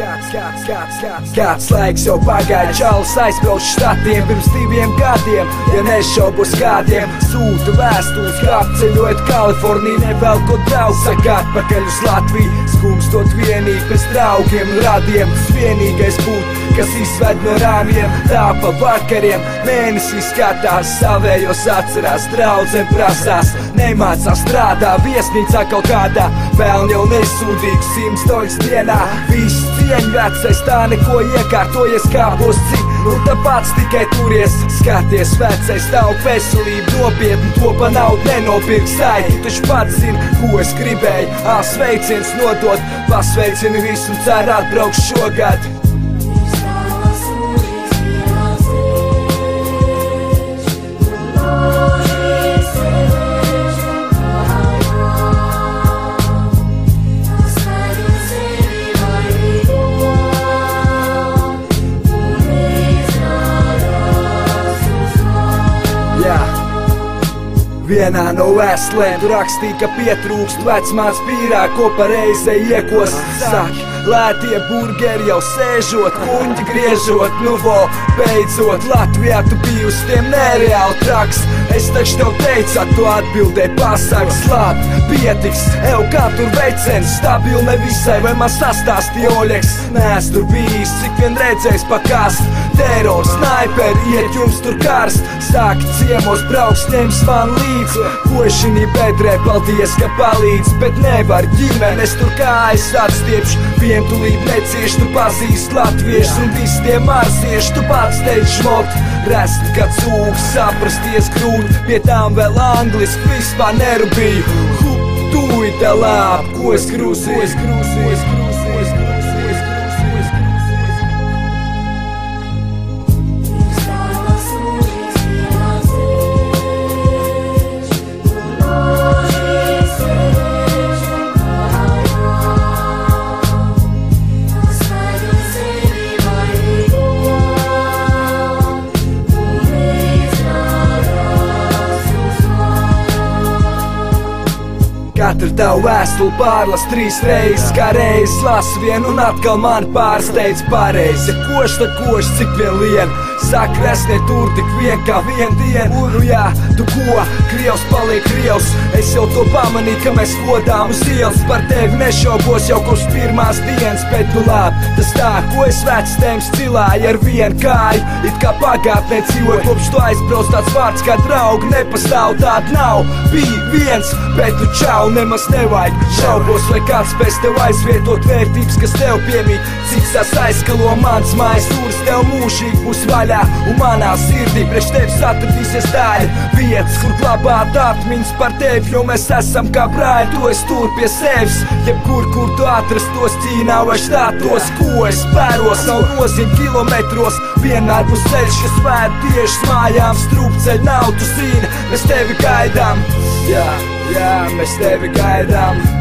Kāds laiks jau pagāja, čalis aizbrauc štatiem pirms 2 gadiem. Ja nešaubos kādiem, sūta vēstules, kā apceļojot Kaliforniju, nevelkot draugs, saka atpakaļ uz Latviju, skumstot vienīgi pēc draugiem, radiem. Tas vienīgais būt, kas izved no rāmjiem, tā pa vakariem. Mēnesī skatās, savējos atcerās, draudzēm prasās, nemācās strādā, viesnīcā kaut kādā, peln jau nesūdīgs $100 dienā. Viss cieņ vecais, tā neko iekārtojies kā posci, nu tāpats tikai turies. Skaties vecais, tavu veselību nopietni, to pa naudu nenopirks. Ai, tu taču pats zini, ko es gribēju, sveiciens nodot, pasveicini visu un cer atbrauks šogad. Vienā no vēstulēm tu rakstīji, ka pietrūkst vecmāts pīrā, ko pareizi iekost. Saki, lētie burgeri jau sēžot, kuņģi griežot, nu vo, beidzot. Latvijā tu biji uz tiem nereāli traks. Es taču tev teicu, tu atbildēji pasaks. Labi, pietiks, ev kā tur veicens, stabili nevisai, vai man sastāstīja Oļeks. Nēs tur bijis, cik vien redzējis pakāst. Terror, snaiperi, iet jums tur karst. Sāki ciemos, brauks, ņems man līdzi. Ko es šinī bedrē, paldies, ka palīdz, bet nevar ģimenes tur kājas atstiepšu. Vientulību necieš, tu pazīst latviešus un visi tie marzieši, tu pats teici žmogt. Rest, kad cūks, saprasties grūti, pie tām vēl angliski vispār nerubīju. Tūj te lāp, ko es krūzīju. Katru tavu vēstuli pārlas 3 reizes, kā reizes lasu vienu un atkal mani pārsteidz pareizi. Ja koš, tad koš, cik vien lien, saka resnie tur tik vien kā vien dienu. Nu jā, tu ko, krievs paliek krievs, es jau to pamanīju, ka mēs vodām uz ielas. Par tevi nešaubos jau kopš pirmās dienas, bet nu labi, tas tā, ko es vecs tēms cilāju ar vienu kāju. It kā pagātnē dzīvoju, kopš tu aizbrauc tāds vārds kā draugi, nepastāv tāda nav. Bija viens, bet tu čau, nemaz nevajag. Šaubos, vai kāds spēs tev aizvietot vērtības, kas tev piemīt. Cik tas aizskalo mans mājas stūris, tev mūžīgi būs vaļā. Un manā sirdī priekš tevis atradīsies daļa vietas, kur glabāt atmiņas par tevi, jo mēs esam kā brāļi, to es tur pie sevis. Jebkur, kur tu atrastos, Ķīnā vai štātos, ko es pēros, nav nozīm kilometros. Vienmēr būs ceļš, kas vēd tieši mājām, strupceļ nav, tu zini, mēs tevi gaidām. Jā, mēs tevi gaidām.